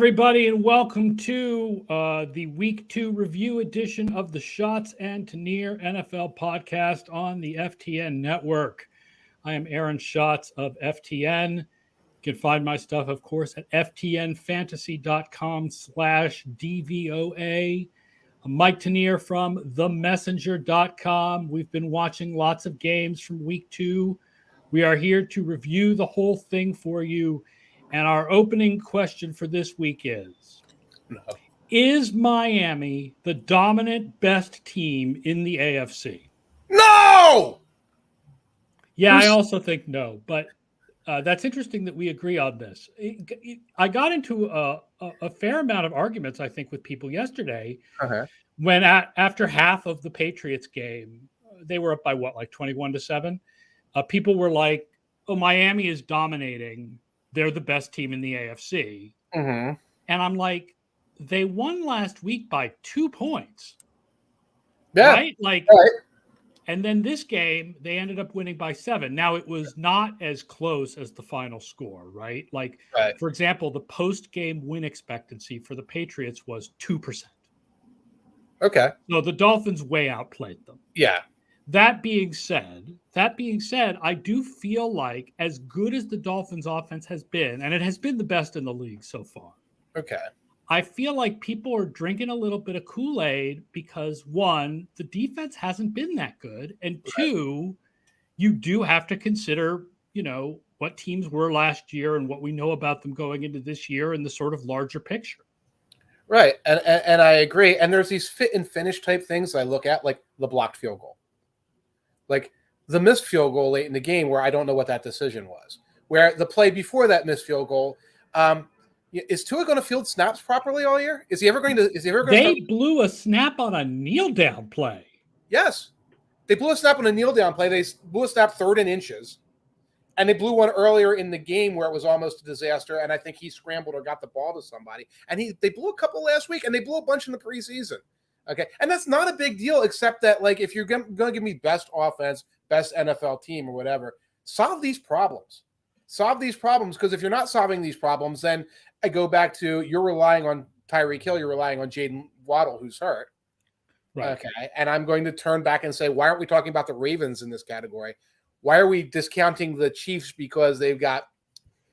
everybody, and welcome to the Week 2 review edition of the Schatz and Tanier NFL podcast on the FTN Network. I am Aaron Schatz of FTN. You can find my stuff, of course, at ftnfantasy.com/DVOA. I'm Mike Tanier from themessenger.com. We've been watching lots of games from Week 2. We are here to review the whole thing for you. And our opening question for this week is Miami the dominant best team in the AFC? No! Yeah, I also think no, but that's interesting that we agree on this. I got into a fair amount of arguments, I think, with people yesterday when after half of the Patriots game, they were up by what, like 21-7? People were like, oh, Miami is dominating. They're the best team in the AFC. Mm-hmm. And I'm like, they won last week by 2 points. Yeah. Right? And then this game, they ended up winning by 7. Now, it was not as close as the final score, right? For example, the post-game win expectancy for the Patriots was 2%. Okay. So the Dolphins way outplayed them. Yeah. That being said, I do feel like as good as the Dolphins offense has been, and it has been the best in the league so far. Okay. I feel like people are drinking a little bit of Kool-Aid because, one, the defense hasn't been that good. And two, you do have to consider, what teams were last year and what we know about them going into this year and the sort of larger picture. Right. And I agree. And there's these fit and finish type things I look at, like the blocked field goal. Like the missed field goal late in the game where I don't know what that decision was. Where the play before that missed field goal, is Tua going to field snaps properly all year? Is he ever going to? They blew a snap on a kneel down play. Yes, they blew a snap on a kneel down play. They blew a snap 3rd and inches, and they blew one earlier in the game where it was almost a disaster. And I think he scrambled or got the ball to somebody. And they blew a couple last week, and they blew a bunch in the preseason. Okay, and that's not a big deal, except that, if you're going to give me best offense, best NFL team or whatever, solve these problems. Solve these problems, because if you're not solving these problems, then I go back to you're relying on Tyreek Hill, you're relying on Jaden Waddle, who's hurt. Right. Okay, and I'm going to turn back and say, why aren't we talking about the Ravens in this category? Why are we discounting the Chiefs because they've got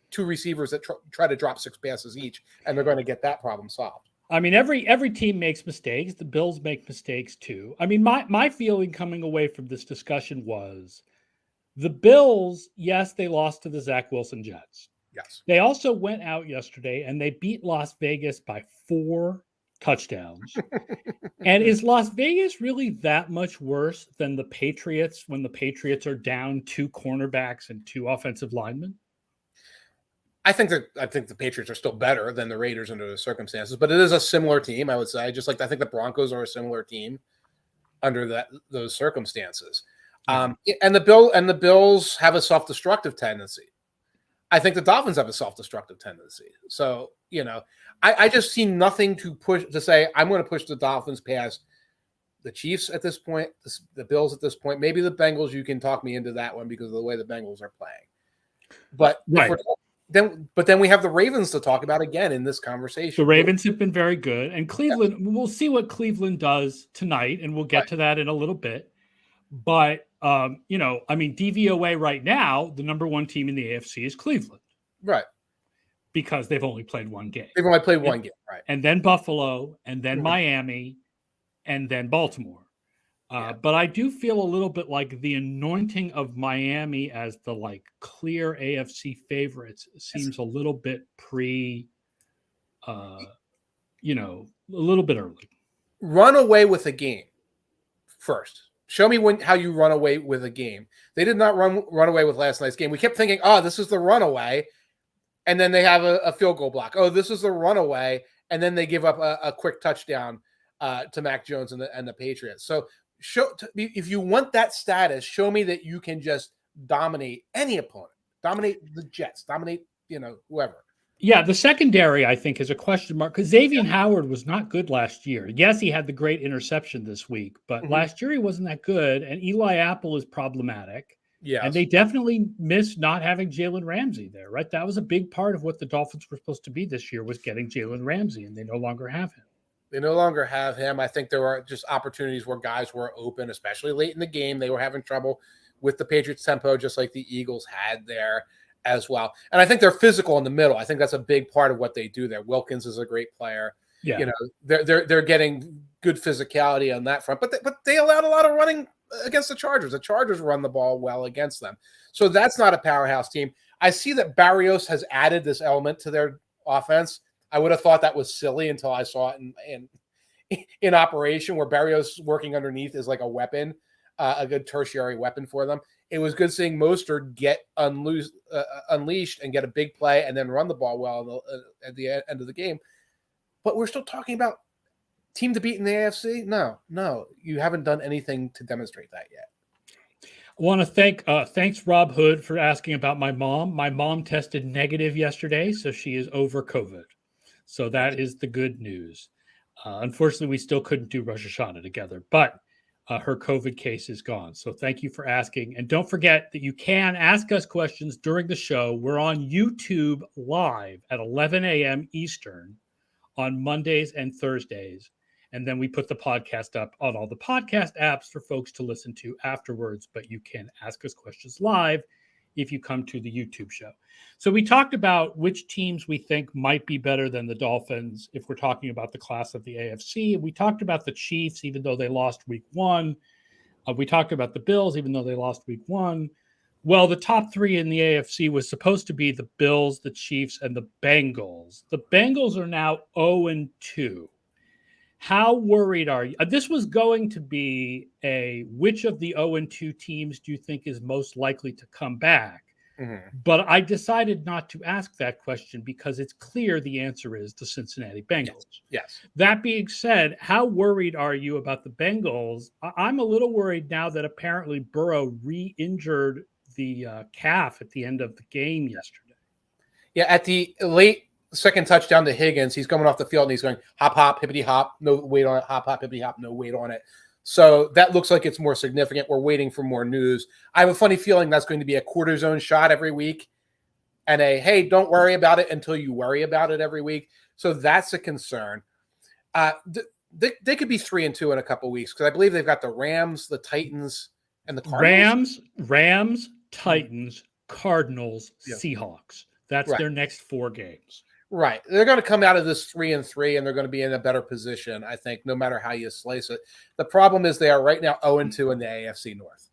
2 receivers that try to drop 6 passes each, and they're going to get that problem solved? I mean, every team makes mistakes. The Bills make mistakes too. I mean, my feeling coming away from this discussion was the Bills, yes, they lost to the Zach Wilson Jets. Yes. They also went out yesterday and they beat Las Vegas by 4 touchdowns. And is Las Vegas really that much worse than the Patriots when the Patriots are down 2 cornerbacks and 2 offensive linemen? I think the Patriots are still better than the Raiders under the circumstances, but it is a similar team, I would say. Just like I think the Broncos are a similar team under those circumstances. And the Bills have a self-destructive tendency. I think the Dolphins have a self-destructive tendency. So, I just see nothing to say I'm going to push the Dolphins past the Chiefs at this point, the Bills at this point. Maybe the Bengals, you can talk me into that one because of the way the Bengals are playing. But then we have the Ravens to talk about again in this conversation. The Ravens have been very good. And Cleveland, we'll see what Cleveland does tonight, and we'll get to that in a little bit. But, DVOA right now, the number 1 team in the AFC is Cleveland. Right. Because they've only played 1 game. They've only played one game, right. And then Buffalo, and then Miami, and then Baltimore. But I do feel a little bit like the anointing of Miami as the clear AFC favorites seems a little bit a little bit early. Run away with a game first. Show me how you run away with a game. They did not run away with last night's game. We kept thinking, this is the runaway, and then they have a field goal block. Oh, this is the runaway, and then they give up a quick touchdown to Mac Jones and the Patriots. So if you want that status, show me that you can just dominate any opponent, dominate the Jets, dominate whoever. Yeah, the secondary, I think, is a question mark because Xavier Howard was not good last year. Yes, he had the great interception this week, but last year he wasn't that good. And Eli Apple is problematic. Yeah. And they definitely missed not having Jalen Ramsey there, right? That was a big part of what the Dolphins were supposed to be this year, was getting Jalen Ramsey, and they no longer have him. They no longer have him. I think there were just opportunities where guys were open, especially late in the game. They were having trouble with the Patriots tempo, just like the Eagles had there as well. And I think they're physical in the middle. I think that's a big part of what they do there. Wilkins is a great player. Yeah. You know, they're getting good physicality on that front, but they allowed a lot of running against the Chargers. The Chargers run the ball well against them. So that's not a powerhouse team. I see that Barrios has added this element to their offense. I would have thought that was silly until I saw it in operation, where Barrios working underneath is like a weapon, a good tertiary weapon for them. It was good seeing Mostert get unleashed and get a big play and then run the ball well at the end of the game. But we're still talking about team to beat in the AFC? No, you haven't done anything to demonstrate that yet. I want to thanks Rob Hood for asking about my mom. My mom tested negative yesterday, so she is over COVID. So that is the good news. Unfortunately, we still couldn't do Rosh Hashanah together, but her COVID case is gone. So thank you for asking. And don't forget that you can ask us questions during the show. We're on YouTube live at 11 a.m. Eastern on Mondays and Thursdays. And then we put the podcast up on all the podcast apps for folks to listen to afterwards. But you can ask us questions live if you come to the YouTube show. So we talked about which teams we think might be better than the Dolphins if we're talking about the class of the AFC. We talked about the Chiefs, even though they lost week one. We talked about the Bills, even though they lost week one. Well, the top three in the AFC was supposed to be the Bills, the Chiefs, and the Bengals. The Bengals are now 0-2. How worried are you? This was going to be which of the 0-2 teams do you think is most likely to come back? Mm-hmm. But I decided not to ask that question because it's clear the answer is the Cincinnati Bengals. Yes. That being said, how worried are you about the Bengals? I'm a little worried now that apparently Burrow re-injured the calf at the end of the game yesterday. Yeah, at the late second touchdown to Higgins, he's coming off the field and he's going hop, hop, hippity hop, no weight on it, hop, hop, hippity hop, no weight on it. So that looks like it's more significant. We're waiting for more news. I have a funny feeling that's going to be a cortisone shot every week and hey, don't worry about it until you worry about it every week. So that's a concern. They could be 3-2 in a couple of weeks because I believe they've got the Rams, the Titans, and the Cardinals. Rams, Titans, Cardinals, Seahawks. That's right. Their next 4 games. Right. They're going to come out of this 3-3, and they're going to be in a better position, I think, no matter how you slice it. The problem is they are right now 0-2 in the AFC North.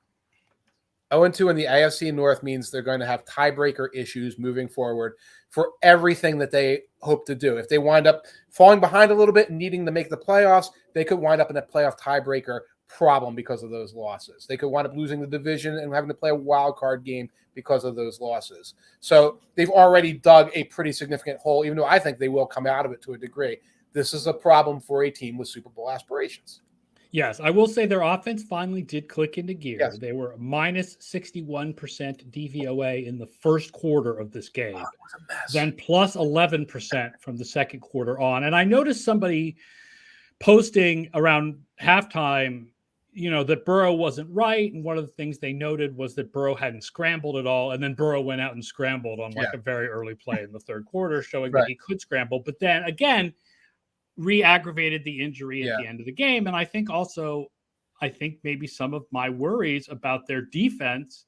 0-2 in the AFC North means they're going to have tiebreaker issues moving forward for everything that they hope to do. If they wind up falling behind a little bit and needing to make the playoffs, they could wind up in a playoff tiebreaker problem because of those losses. They could wind up losing the division and having to play a wild card game because of those losses. So they've already dug a pretty significant hole, even though I think they will come out of it to a degree. This is a problem for a team with Super Bowl aspirations. Yes, I will say their offense finally did click into gear. Yes. They were minus 61% DVOA in the first quarter of this game. Oh, it was a mess. Then plus 11% from the second quarter on. And I noticed somebody posting around halftime, that Burrow wasn't right. And one of the things they noted was that Burrow hadn't scrambled at all. And then Burrow went out and scrambled on a very early play in the third quarter, showing that he could scramble. But then again, re-aggravated the injury at the end of the game. And I think maybe some of my worries about their defense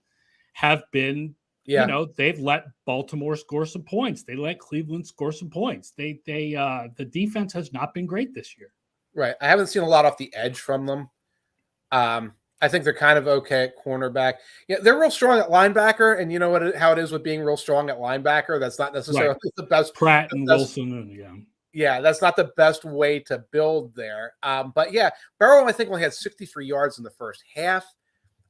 have been, they've let Baltimore score some points. They let Cleveland score some points. The defense has not been great this year. Right. I haven't seen a lot off the edge from them. I think they're kind of okay at cornerback. Yeah, they're real strong at linebacker, and you know how it is with being real strong at linebacker. That's not necessarily the best. Pratt and Wilson, yeah, that's not the best way to build there. But yeah, Burrow I think only had 63 yards in the first half,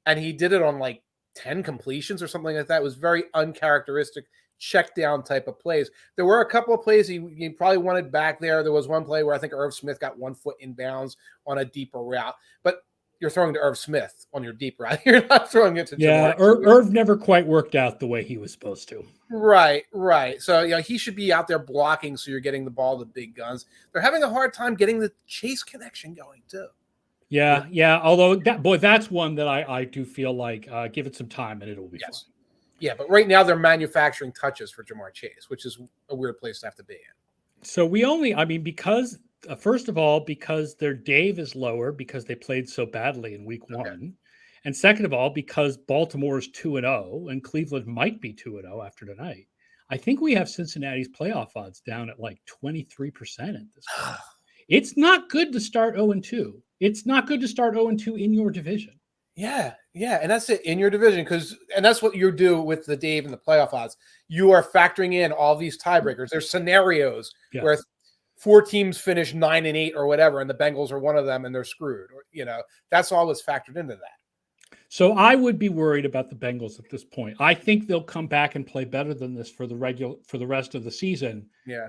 and he did it on like 10 completions or something like that. It was very uncharacteristic check down type of plays. There were a couple of plays he probably wanted back there. There was one play where I think Irv Smith got 1 foot in bounds on a deeper route, but you're throwing to Irv Smith on your deep route. You're not throwing it to Irv never quite worked out the way he was supposed to. Right. So he should be out there blocking, so you're getting the ball to big guns. They're having a hard time getting the chase connection going too. Yeah. Although that's one that I do feel like give it some time and it'll be fine. Yeah, but right now they're manufacturing touches for Jamar Chase, which is a weird place to have to be in. So because first of all, because their Dave is lower because they played so badly in week 1. And second of all, because Baltimore is 2-0 and Cleveland might be 2-0 after tonight. I think we have Cincinnati's playoff odds down at like 23% at this point. It's not good to start 0-2. It's not good to start 0-2 in your division. Yeah. And that's it, in your division, and that's what you do with the Dave and the playoff odds. You are factoring in all these tiebreakers. There's scenarios where 4 teams finish 9-8 or whatever, and the Bengals are one of them and they're screwed. That's all that's factored into that. So I would be worried about the Bengals at this point. I think they'll come back and play better than this for the rest of the season. Yeah.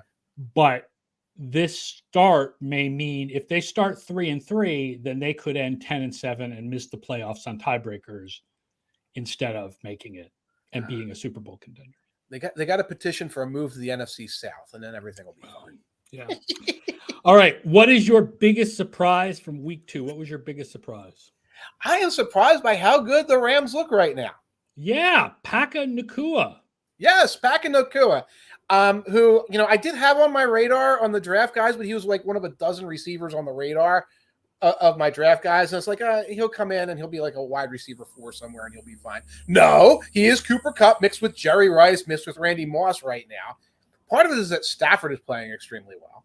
But this start may mean if they start 3-3, then they could end 10-7 and miss the playoffs on tiebreakers instead of making it and being a Super Bowl contender. They got a petition for a move to the NFC South, and then everything will be fine. Yeah. All right. What is your biggest surprise from week 2? What was your biggest surprise? I am surprised by how good the Rams look right now. Yeah, Puka Nacua. Yes, Puka Nacua, who, I did have on my radar on the draft guys, but he was like one of a dozen receivers on the radar of my draft guys. And it's like, he'll come in and he'll be like a wide receiver 4 somewhere and he'll be fine. No, he is Cooper Kupp mixed with Jerry Rice, mixed with Randy Moss right now. Part of it is that Stafford is playing extremely well.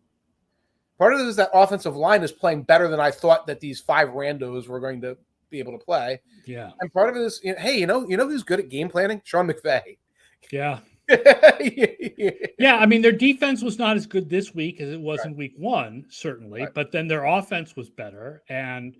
Part of it is that offensive line is playing better than I thought that these 5 randos were going to be able to play. Yeah. And part of it is, hey, you know who's good at game planning? Sean McVay. Yeah. Yeah, their defense was not as good this week as it was in week 1, certainly, but then their offense was better. And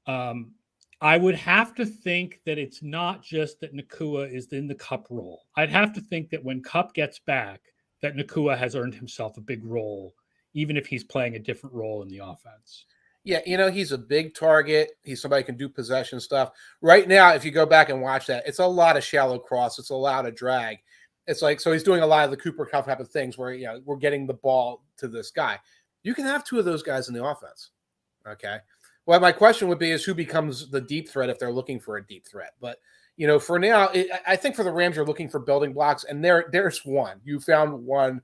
I would have to think that it's not just that Nacua is in the Kupp role. I'd have to think that when Kupp gets back, that Nacua has earned himself a big role, even if he's playing a different role in the offense. Yeah, he's a big target. He's somebody who can do possession stuff. Right now, if you go back and watch that, it's a lot of shallow cross. It's a lot of drag. It's like, so he's doing a lot of the Cooper Kupp type of things where, we're getting the ball to this guy. You can have 2 of those guys in the offense. Okay. Well, my question would be is who becomes the deep threat if they're looking for a deep threat? But, for now, I think for the Rams, you're looking for building blocks, and there's one. You found one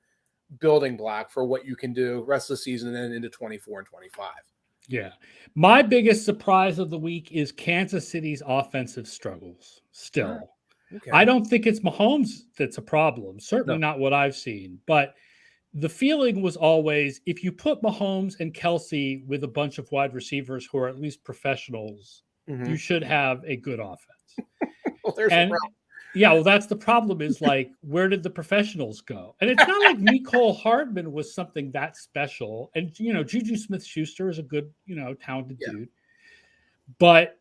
building block for what you can do rest of the season and then into 24 and 25. Yeah. My biggest surprise of the week is Kansas City's offensive struggles still. Okay. I don't think it's Mahomes that's a problem. Certainly not what I've seen. But the feeling was always if you put Mahomes and Kelsey with a bunch of wide receivers who are at least professionals, you should have a good offense. Well, there's a problem. Yeah, well, that's the problem is like, where did the professionals go? And it's not like Mecole Hardman was something that special. And, Juju Smith-Schuster is a good, talented dude. But,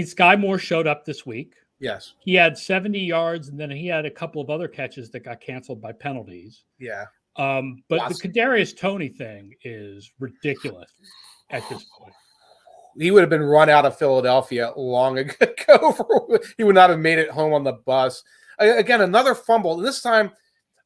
Sky Moore showed up this week. Yes. He had 70 yards, and then he had a couple of other catches that got canceled by penalties. Yeah. But the Kadarius Toney thing is ridiculous at this point. He would have been run out of Philadelphia long ago. He would not have made it home on the bus. Again, another fumble. This time,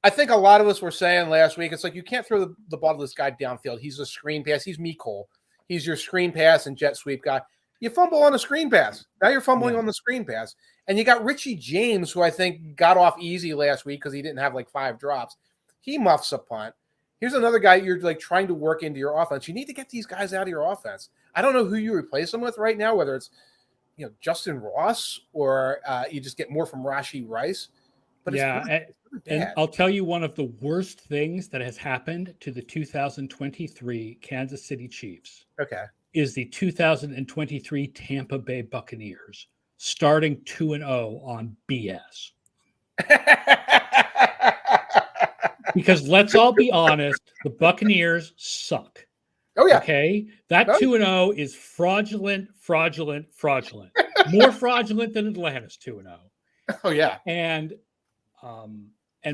I think a lot of us were saying last week, it's like you can't throw the ball to this guy downfield. He's a screen pass. He's Mecole. He's your screen pass and jet sweep guy. You fumble on a screen pass. Now you're fumbling on the screen pass. And you got Richie James, who I think got off easy last week because he didn't have like 5 drops. He muffs a punt. Here's another guy you're like trying to work into your offense. You need to get these guys out of your offense. I don't know who you replace them with right now, whether it's Justin Ross or you just get more from Rashee Rice. But it's really and I'll tell you one of the worst things that has happened to the 2023 Kansas City Chiefs. Okay. Is the 2023 Tampa Bay Buccaneers starting 2-0 on BS. Because let's all be honest, the Buccaneers suck. Oh, yeah. Okay? That 2-0 is fraudulent. More fraudulent than Atlanta's 2-0. Oh, yeah. And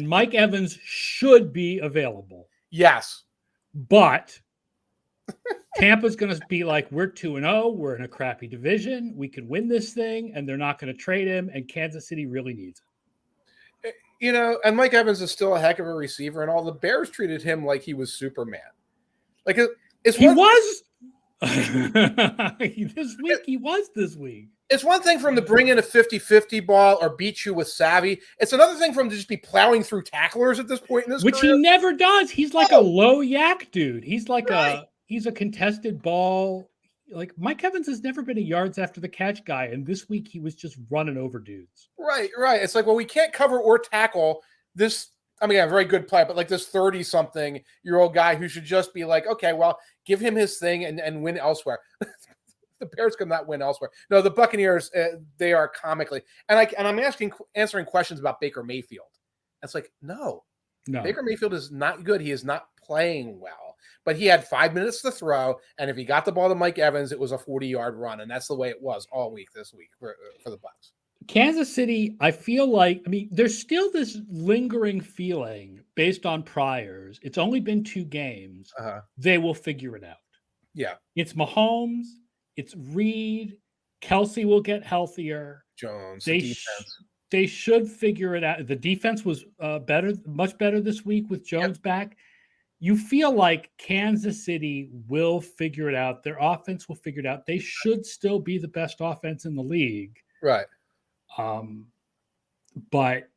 Mike Evans should be available. Yes. But Tampa's going to be like, we're 2-0. We're in a crappy division. We can win this thing, and they're not going to trade him, and Kansas City really needs him. And Mike Evans is still a heck of a receiver, and all the Bears treated him like he was Superman. Like he was. This week, he was this week. It's one thing for him to bring in a 50-50 ball or beat you with savvy. It's another thing for him to just be plowing through tacklers at this point in his Which career. He never does. He's like a low yak dude. He's like he's a contested ball. Like Mike Evans has never been a yards after the catch guy. And this week he was just running over dudes. Right. It's like, well, we can't cover or tackle this. I mean, a very good play, but like this 30-something-year-old guy who should just be like, okay, well, give him his thing and win elsewhere. The Bears could not win elsewhere. No, the Buccaneers, they are comically. And I'm answering questions about Baker Mayfield. It's like, no. Baker Mayfield is not good. He is not playing well. But he had 5 minutes to throw, and if he got the ball to Mike Evans, it was a 40-yard run, and that's the way it was all week this week for the Bucs. Kansas City, I feel like, there's still this lingering feeling based on priors. It's only been 2 games. They will figure it out. Yeah. It's Mahomes. It's Reed. Kelsey will get healthier. Jones. They should figure it out. The defense was much better this week with Jones back. You feel like Kansas City will figure it out. Their offense will figure it out. They should still be the best offense in the league. Right. But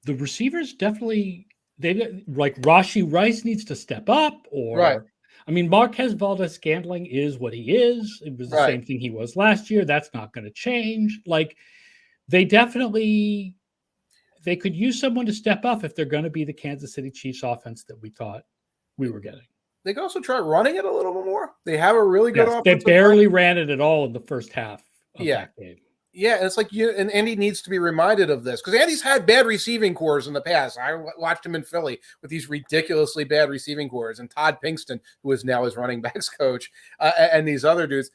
the receivers definitely, like Rashee Rice needs to step up, or Marquez Valdez-Scantling is what he is. It was the same thing he was last year. That's not going to change. Like they could use someone to step up if they're going to be the Kansas City Chiefs offense that we thought we were getting. They could also try running it a little bit more. They have a really good offense. They barely ran it at all in the first half of that game. Yeah, it's like and Andy needs to be reminded of this because Andy's had bad receiving cores in the past. I watched him in Philly with these ridiculously bad receiving cores, and Todd Pinkston, who is now his running backs coach, and these other dudes.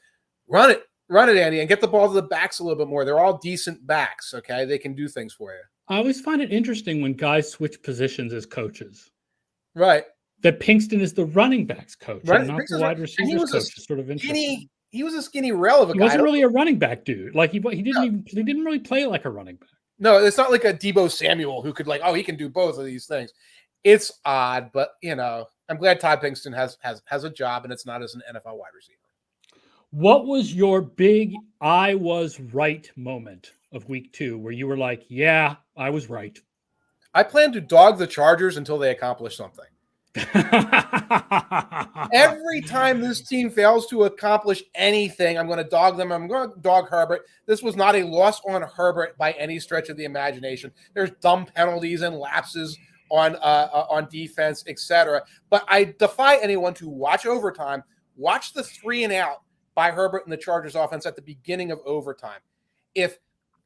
Run it, Andy, and get the ball to the backs a little bit more. They're all decent backs, okay? They can do things for you. I always find it interesting when guys switch positions as coaches. Right. That Pinkston is the running backs coach and not the wide receivers coach. It's sort of interesting. He was a skinny rail of a guy. He wasn't really a running back dude. Like he didn't really play like a running back. No, it's not like a Deebo Samuel who could he can do both of these things. It's odd, but I'm glad Todd Pinkston has a job and it's not as an NFL wide receiver. What was your big I was right moment of week 2 where you were like, yeah, I was right? I plan to dog the Chargers until they accomplish something. Every time this team fails to accomplish anything, I'm going to dog them. I'm going to dog Herbert. This was not a loss on Herbert by any stretch of the imagination. There's dumb penalties and lapses on defense, etc. But I defy anyone to watch overtime. Watch the 3-and-out by Herbert and the Chargers offense at the beginning of overtime. If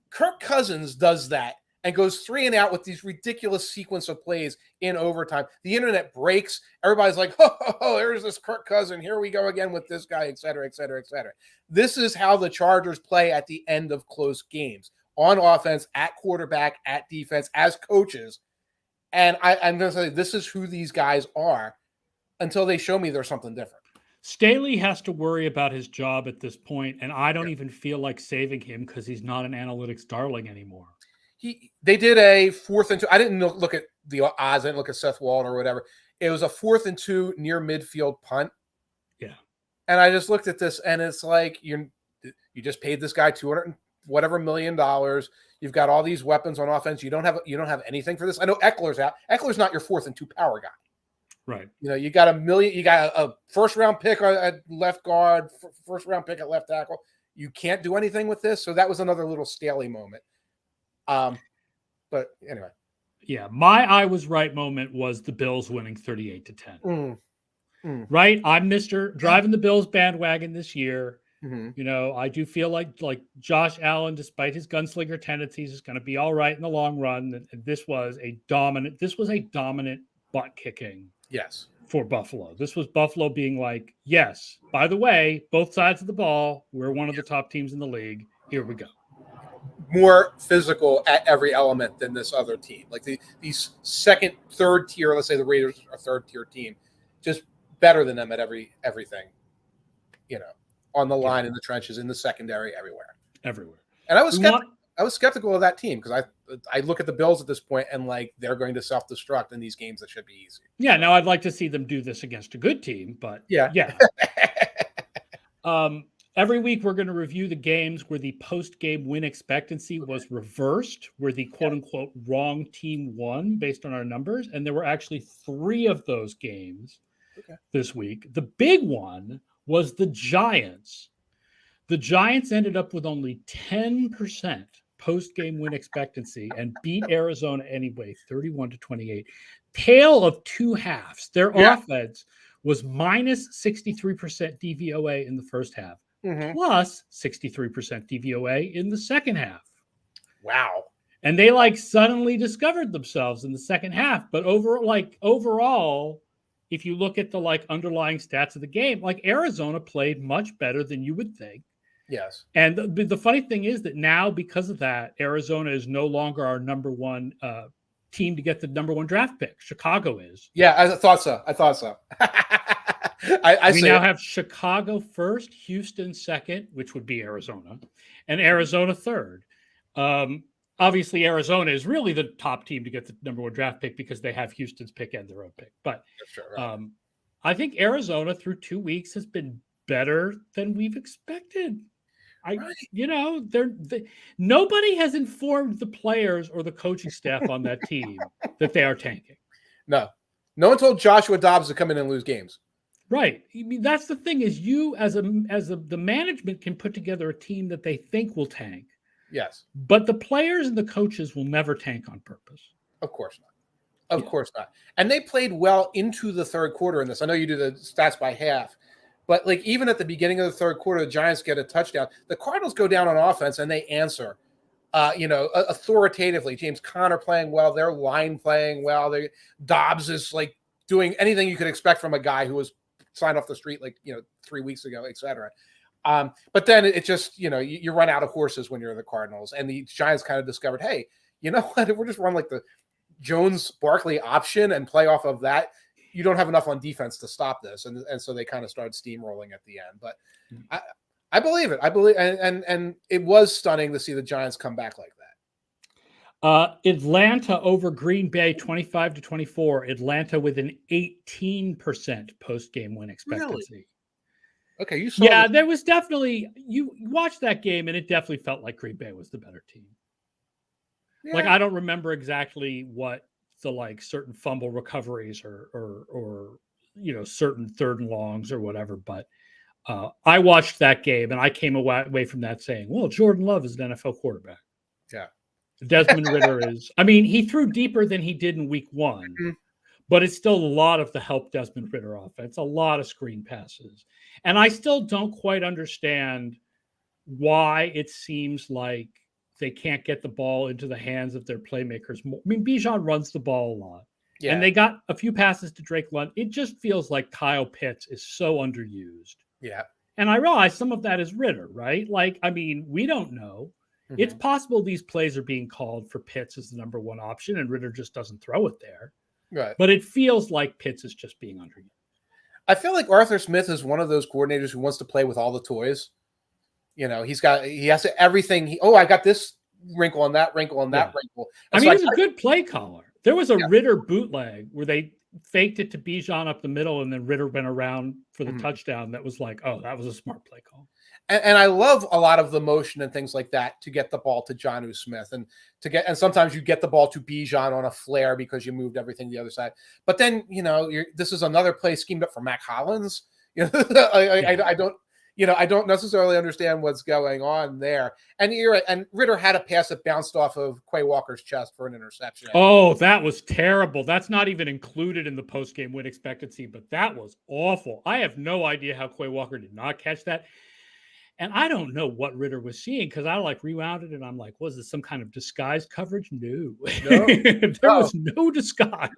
Kirk Cousins does that and goes 3-and-out with these ridiculous sequence of plays in overtime, the internet breaks. Everybody's like, oh, there's this Kirk Cousins. Here we go again with this guy, et cetera, et cetera, et cetera. This is how the Chargers play at the end of close games, on offense, at quarterback, at defense, as coaches. And I'm going to say this is who these guys are until they show me there's something different. Staley has to worry about his job at this point, and I don't even feel like saving him because he's not an analytics darling anymore. They did a 4th and 2. I didn't look at the odds. I didn't look at Seth Walton or whatever. It was a 4th and 2 near midfield punt. Yeah. And I just looked at this, and it's like you just paid this guy $200 whatever million. You've got all these weapons on offense. You don't have anything for this. I know Eckler's out. Eckler's not your 4th and 2 power guy. Right. You got you got a first-round pick at left guard, first-round pick at left tackle. You can't do anything with this. So that was another little Staley moment. But anyway. Yeah, my I was right moment was the Bills winning 38-10. Right? I'm Mr. driving the Bills bandwagon this year. Mm-hmm. I do feel like Josh Allen, despite his gunslinger tendencies, is going to be all right in the long run. And this was a dominant butt kicking. Yes. For Buffalo. This was Buffalo being like, yes, by the way, both sides of the ball, we're one of the top teams in the league. Here we go. More physical at every element than this other team. Like these second, third tier, let's say the Raiders are third tier team, just better than them at everything, on the line, in the trenches, in the secondary, everywhere. And I was skeptical of that team because I look at the Bills at this point and they're going to self-destruct in these games that should be easy. Yeah, now I'd like to see them do this against a good team, but yeah. Every week, we're going to review the games where the post-game win expectancy was reversed, where the quote-unquote wrong team won based on our numbers. And there were actually 3 of those games this week. The big one was the Giants. The Giants ended up with only 10% post-game win expectancy and beat Arizona anyway, 31-28. Tale of 2 halves. Their offense was minus 63% DVOA in the first half. Plus 63% DVOA in the second half. Wow. And they suddenly discovered themselves in the second half. But overall, if you look at the underlying stats of the game, Arizona played much better than you would think. Yes. And the funny thing is that now, because of that, Arizona is no longer our number one team to get the number 1 draft pick. Chicago is. Yeah, I thought so. We now have Chicago first, Houston second, which would be Arizona, and Arizona third. Obviously, Arizona is really the top team to get the number 1 draft pick because they have Houston's pick and their own pick. But I think Arizona through 2 weeks has been better than we've expected. Nobody has informed the players or the coaching staff on that team that they are tanking. No one told Joshua Dobbs to come in and lose games. Right. I mean, that's the thing is you the management can put together a team that they think will tank. Yes. But the players and the coaches will never tank on purpose. Of course not. Of course not. And they played well into the third quarter in this. I know you do the stats by half, but even at the beginning of the third quarter, the Giants get a touchdown. The Cardinals go down on offense and they answer, authoritatively. James Conner playing well, their line playing well. Dobbs is doing anything you could expect from a guy who was signed off the street 3 weeks ago, et cetera. But then it just, you run out of horses when you're the Cardinals, and the Giants kind of discovered, hey, you know what? If we're just run the Jones-Barkley option and play off of that, you don't have enough on defense to stop this. And so they kind of started steamrolling at the end. But I believe it. And it was stunning to see the Giants come back like that. Atlanta over Green Bay 25-24. Atlanta with an 18% post-game win expectancy. Really? Okay, you saw. Yeah, there was definitely you watched that game, and it definitely felt like Green Bay was the better team. Yeah. I don't remember exactly what the certain fumble recoveries or certain third and longs or whatever, but I watched that game and I came away from that saying, well, Jordan Love is an NFL quarterback. Yeah. Desmond Ridder is. I mean, he threw deeper than he did in week 1, but it's still a lot of the help Desmond Ridder offense, a lot of screen passes. And I still don't quite understand why it seems like they can't get the ball into the hands of their playmakers more. I mean, Bijan runs the ball a lot. Yeah. And they got a few passes to Drake London. It just feels like Kyle Pitts is so underused. Yeah. And I realize some of that is Ridder, right? We don't know. Mm-hmm. It's possible these plays are being called for Pitts as the number 1 option and Ridder just doesn't throw it there. Right. But it feels like Pitts is just being underused. I feel like Arthur Smith is one of those coordinators who wants to play with all the toys. He has everything. I got this wrinkle and that wrinkle and that wrinkle. And he was a good play caller. There was a Ridder bootleg where they faked it to Bijan up the middle and then Ridder went around for the touchdown. That was that was a smart play call. And I love a lot of the motion and things like that to get the ball to Jonnu Smith and sometimes you get the ball to Bijan on a flare because you moved everything the other side. But then, this is another play schemed up for Mac Hollins. I don't necessarily understand what's going on there. And you're right. And Ridder had a pass that bounced off of Quay Walker's chest for an interception. Oh, that was terrible. That's not even included in the post-game win expectancy, but that was awful. I have no idea how Quay Walker did not catch that. And I don't know what Ridder was seeing because I rewound it and I'm like, was this some kind of disguise coverage? No. There was no disguise.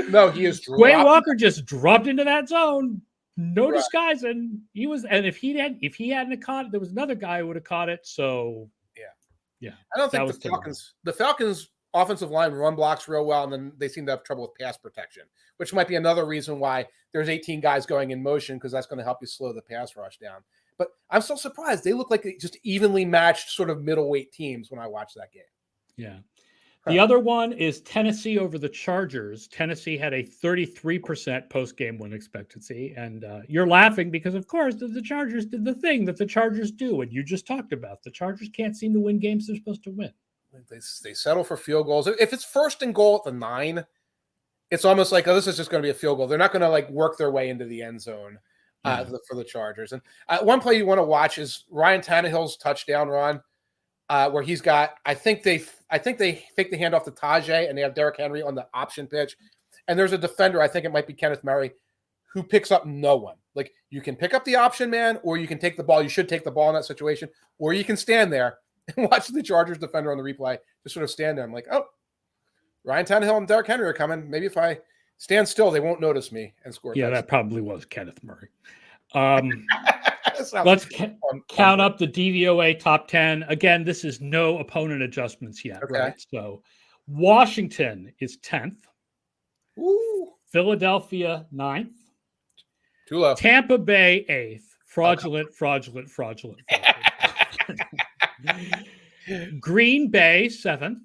No, he is dropped. Quay Walker just dropped into that zone. No disguise, and he was. And if he hadn't caught it, there was another guy who would have caught it. So yeah. I don't think the Falcons offensive line run blocks real well, and then they seem to have trouble with pass protection, which might be another reason why there's 18 guys going in motion because that's going to help you slow the pass rush down. But I'm so surprised they look like just evenly matched sort of middleweight teams when I watch that game. Yeah. The other one is Tennessee over the Chargers. Tennessee had a 33% post-game win expectancy. And you're laughing because, of course, the Chargers did the thing that the Chargers do. And you just talked about. The Chargers can't seem to win games they're supposed to win. They settle for field goals. If it's 1st and goal at the 9, it's almost like, oh, this is just going to be a field goal. They're not going to like work their way into the end zone for the Chargers. And one play you want to watch is Ryan Tannehill's touchdown run. Where he's got, I think they fake the handoff to Tajay, and they have Derrick Henry on the option pitch. And there's a defender, I think it might be Kenneth Murray, who picks up no one. Like, you can pick up the option man, or you can take the ball. You should take the ball in that situation, or you can stand there and watch the Chargers defender on the replay just sort of stand there. I'm like, oh, Ryan Tannehill and Derrick Henry are coming. Maybe if I stand still, they won't notice me and score. Yeah, that probably was Kenneth Murray. Let's count up the DVOA top 10. Again, this is no opponent adjustments yet, right? So Washington is 10th. Ooh. Philadelphia 9th. Too low. Tampa Bay 8th. Fraudulent. Green Bay 7th.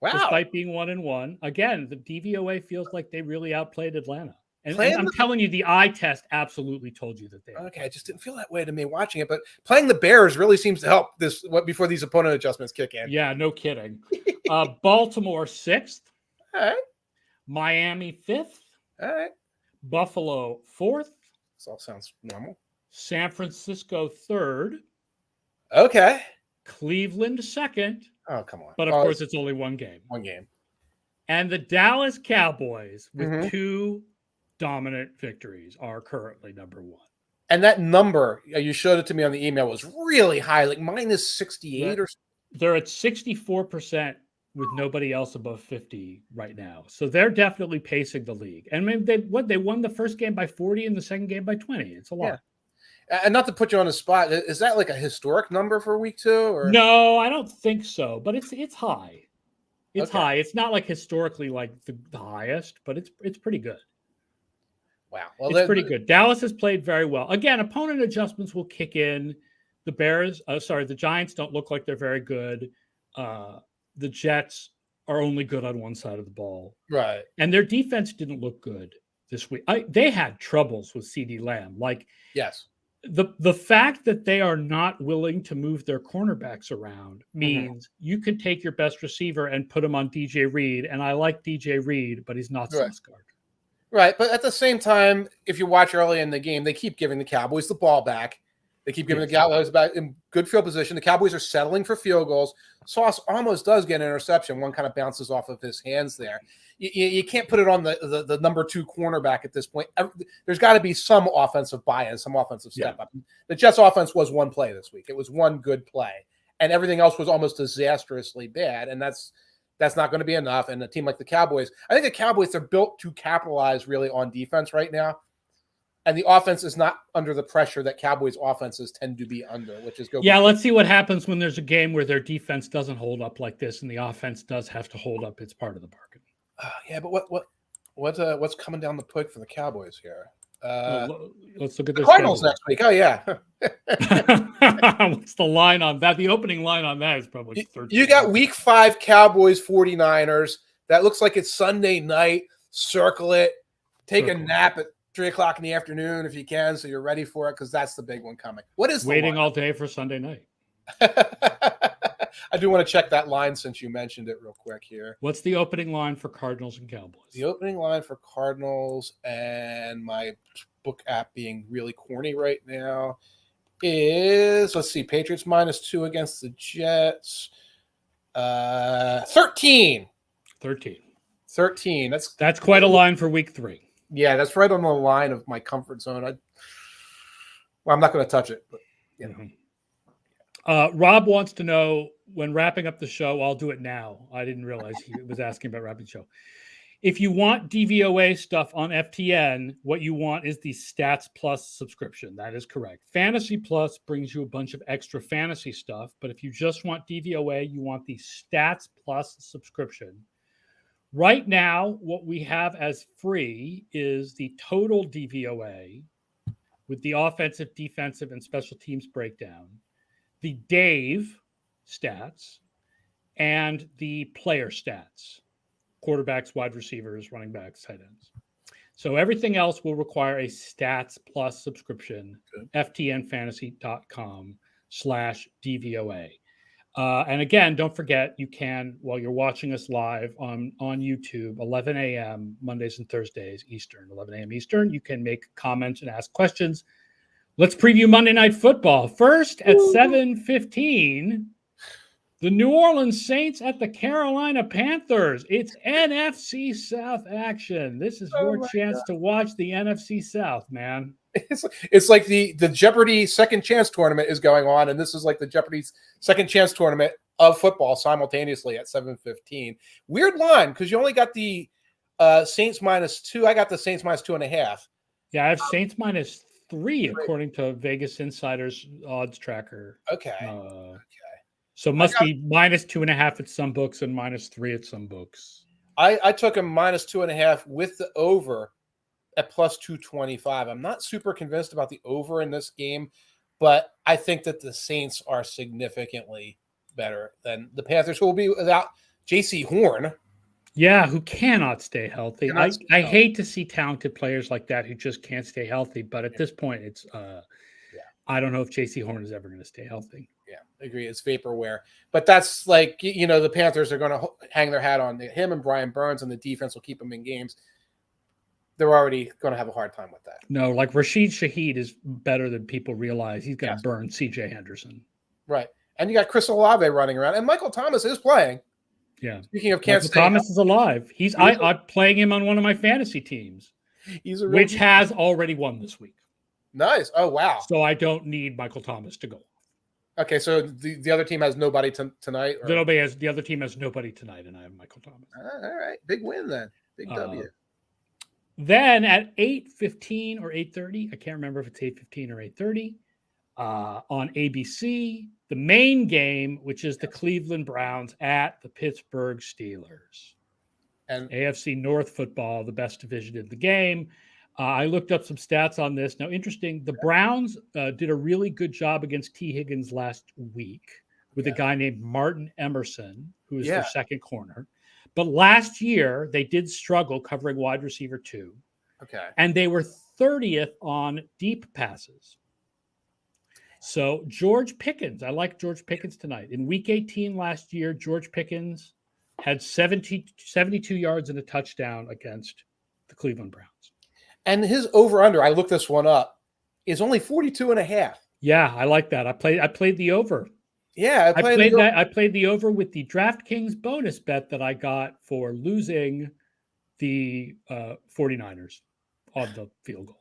Wow. Despite being 1-1. Again, the DVOA feels like they really outplayed Atlanta. And I'm telling you, the eye test absolutely told you that they are. Okay, I just didn't feel that way to me watching it, but playing the Bears really seems to help this before these opponent adjustments kick in. Yeah, no kidding. Baltimore 6th. All right. Miami 5th. All right. Buffalo 4th. This all sounds normal. San Francisco 3rd. Okay. Cleveland 2nd. Oh, come on. But of course, it's only one game. One game. And the Dallas Cowboys with 2 dominant victories are currently number 1. And that number, you showed it to me on the email, was really high, like minus 68 or something. They're at 64% with nobody else above 50 right now. So they're definitely pacing the league. And I mean, they won the first game by 40 and the second game by 20. It's a lot. Yeah. And not to put you on the spot, is that like a historic number for week 2? Or? No, I don't think so, but it's high. It's high. It's not like historically like the highest, but it's pretty good. Wow. Well, it's pretty good. Dallas has played very well. Again, opponent adjustments will kick in. The Giants don't look like they're very good. The Jets are only good on one side of the ball. Right. And their defense didn't look good this week. They had troubles with CeeDee Lamb. Like, yes. The fact that they are not willing to move their cornerbacks around means you can take your best receiver and put him on DJ Reed. And I like DJ Reed, but he's not Sauce Gardner. Right. But at the same time, if you watch early in the game, they keep giving the Cowboys the ball back. They keep giving the Cowboys back in good field position. The Cowboys are settling for field goals. Sauce almost does get an interception. One kind of bounces off of his hands there. You can't put it on the number 2 cornerback at this point. There's got to be some offensive buy-in, some offensive step up. The Jets' offense was one play this week. It was one good play, and everything else was almost disastrously bad. And that's not going to be enough. And a team like the Cowboys, I think the Cowboys are built to capitalize really on defense right now. And the offense is not under the pressure that Cowboys offenses tend to be under, which is go. Yeah, let's see what happens when there's a game where their defense doesn't hold up like this, and the offense does have to hold up. It's part of the bargain. Yeah, but what's coming down the pike for the Cowboys here? Let's look at the Cardinals next week. Oh yeah. What's the line on that? The opening line on that is probably 13. You got week 5 Cowboys 49ers. That looks like it's Sunday night. Circle it. Take a nap at 3:00 in the afternoon if you can, so you're ready for it, because that's the big one coming. What is waiting all day for Sunday night? I do want to check that line since you mentioned it real quick here. What's the opening line for Cardinals and Cowboys? The opening line for Cardinals, and my book app being really corny right now, is, let's see, Patriots -2 against the Jets. 13. 13. That's quite a line for week 3. Yeah, that's right on the line of my comfort zone. I'm not going to touch it, but you know. Rob wants to know, when wrapping up the show, I'll do it now. I didn't realize he was asking about wrapping the show. If you want DVOA stuff on FTN, what you want is the Stats Plus subscription. That is correct. Fantasy Plus brings you a bunch of extra fantasy stuff, but if you just want DVOA, you want the Stats Plus subscription. Right now, what we have as free is the total DVOA with the offensive, defensive, and special teams breakdown, the Dave stats, and the player stats, quarterbacks, wide receivers, running backs, tight ends. So everything else will require a Stats Plus subscription, ftnfantasy.com/DVOA. And again, don't forget, you can, while you're watching us live on YouTube, 11 a.m. Mondays and Thursdays Eastern, 11 a.m. Eastern, you can make comments and ask questions. Let's preview Monday Night Football. First at 7:15, the New Orleans Saints at the Carolina Panthers. It's NFC South action. This is your chance to watch the NFC South, man. It's like the Jeopardy second chance tournament is going on, and this is like the Jeopardy second chance tournament of football simultaneously at 7:15. Weird line because you only got the Saints -2. I got the Saints -2.5. Yeah, I have Saints -3 according to Vegas Insider's odds tracker. Okay. So it must be -2.5 at some books and -3 at some books. I took him -2.5 with the over at +225. I'm not super convinced about the over in this game, but I think that the Saints are significantly better than the Panthers, who will be without J.C. Horn. Yeah, who cannot stay healthy. I hate to see talented players like that who just can't stay healthy, but at this point, it's I don't know if J.C. Horn is ever going to stay healthy. Yeah, I agree. It's vaporware. But that's like, the Panthers are going to hang their hat on him and Brian Burns, and the defense will keep them in games. They're already going to have a hard time with that. No, like Rashid Shaheed is better than people realize. He's going to burn C.J. Henderson. Right. And you got Chris Olave running around. And Michael Thomas is playing. Yeah. Speaking of Kansas State, Thomas is alive. I'm playing him on one of my fantasy teams, which has already won this week. Nice. Oh, wow. So I don't need Michael Thomas to go. Okay, so the other team has nobody tonight? The other team has nobody tonight, and I have Michael Thomas. All right. Big win then. Big W. Then at 8:15 or 8:30, I can't remember if it's 8:15 or 8:30, on ABC, the main game, which is the Cleveland Browns at the Pittsburgh Steelers. And AFC North football, the best division in the game. I looked up some stats on this. Now, interesting, the Browns did a really good job against T. Higgins last week with a guy named Martin Emerson, who is their second corner. But last year, they did struggle covering wide receiver 2. Okay. And they were 30th on deep passes. So George Pickens, I like George Pickens tonight. In week 18 last year, George Pickens had 72 yards and a touchdown against the Cleveland Browns. And his over-under, I looked this one up, is only 42.5. Yeah, I like that. I played the over. Yeah, I played the over with the DraftKings bonus bet that I got for losing the 49ers on the field goal.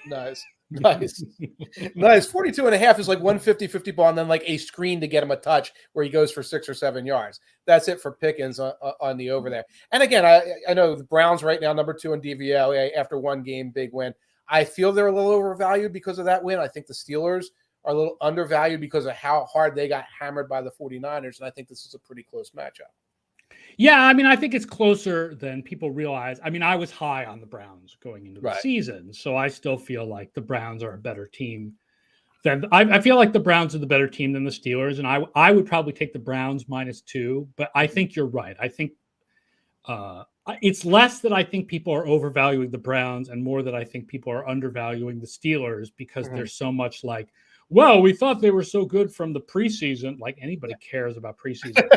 Nice. 42.5 is like 150 ball, and then like a screen to get him a touch where he goes for 6 or 7 yards. That's it for Pickens on the over there. And again, I know the Browns right now, number 2 in DVOA after one game, big win. I feel they're a little overvalued because of that win. I think the Steelers are a little undervalued because of how hard they got hammered by the 49ers. And I think this is a pretty close matchup. Yeah, I mean, I think it's closer than people realize. I mean, I was high on the Browns going into the season, so I still feel like the Browns are a better team than I feel like the Browns are the better team than the Steelers, and I would probably take the Browns -2. But I think you're right. I think it's less that I think people are overvaluing the Browns and more that I think people are undervaluing the Steelers because there's so much like, well, we thought they were so good from the preseason. Like anybody cares about preseason.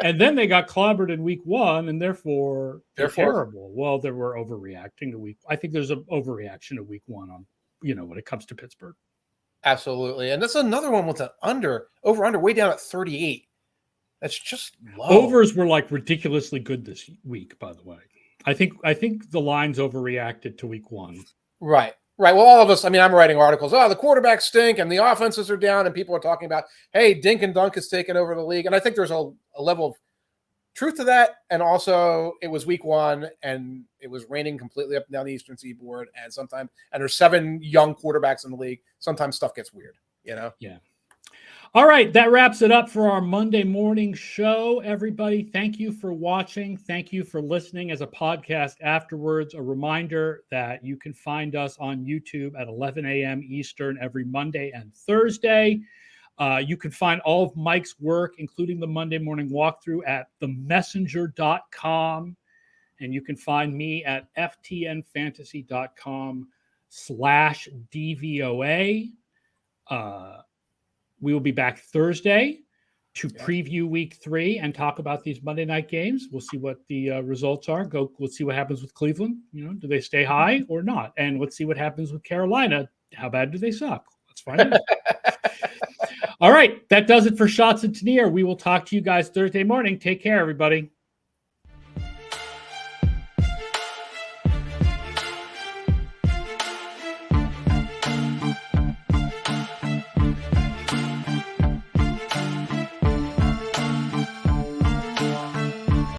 And then they got clobbered in week 1, and therefore they're terrible. Well, they were overreacting to week. I think there's an overreaction to week 1 on, when it comes to Pittsburgh. Absolutely. And that's another one with an over-under way down at 38. That's just low. Overs were like ridiculously good this week, by the way. I think the lines overreacted to week 1. Right. Well, all of us, I mean, I'm writing articles. Oh, the quarterbacks stink and the offenses are down, and people are talking about, hey, dink and dunk has taken over the league. And I think there's a level of truth to that. And also, it was week 1, and it was raining completely up and down the Eastern Seaboard. And there's 7 young quarterbacks in the league. Sometimes stuff gets weird, Yeah. All right, that wraps it up for our Monday morning show, everybody. Thank you for watching. Thank you for listening as a podcast afterwards. A reminder that you can find us on YouTube at 11 a.m. Eastern every Monday and Thursday. You can find all of Mike's work, including the Monday morning walkthrough, at themessenger.com. And you can find me at ftnfantasy.com/DVOA. We will be back Thursday to preview week 3 and talk about these Monday night games. We'll see what the results are. Let's see what happens with Cleveland. Do they stay high or not? And let's see what happens with Carolina. How bad do they suck? Let's find out. All right. That does it for Schatz and Tanier. We will talk to you guys Thursday morning. Take care, everybody.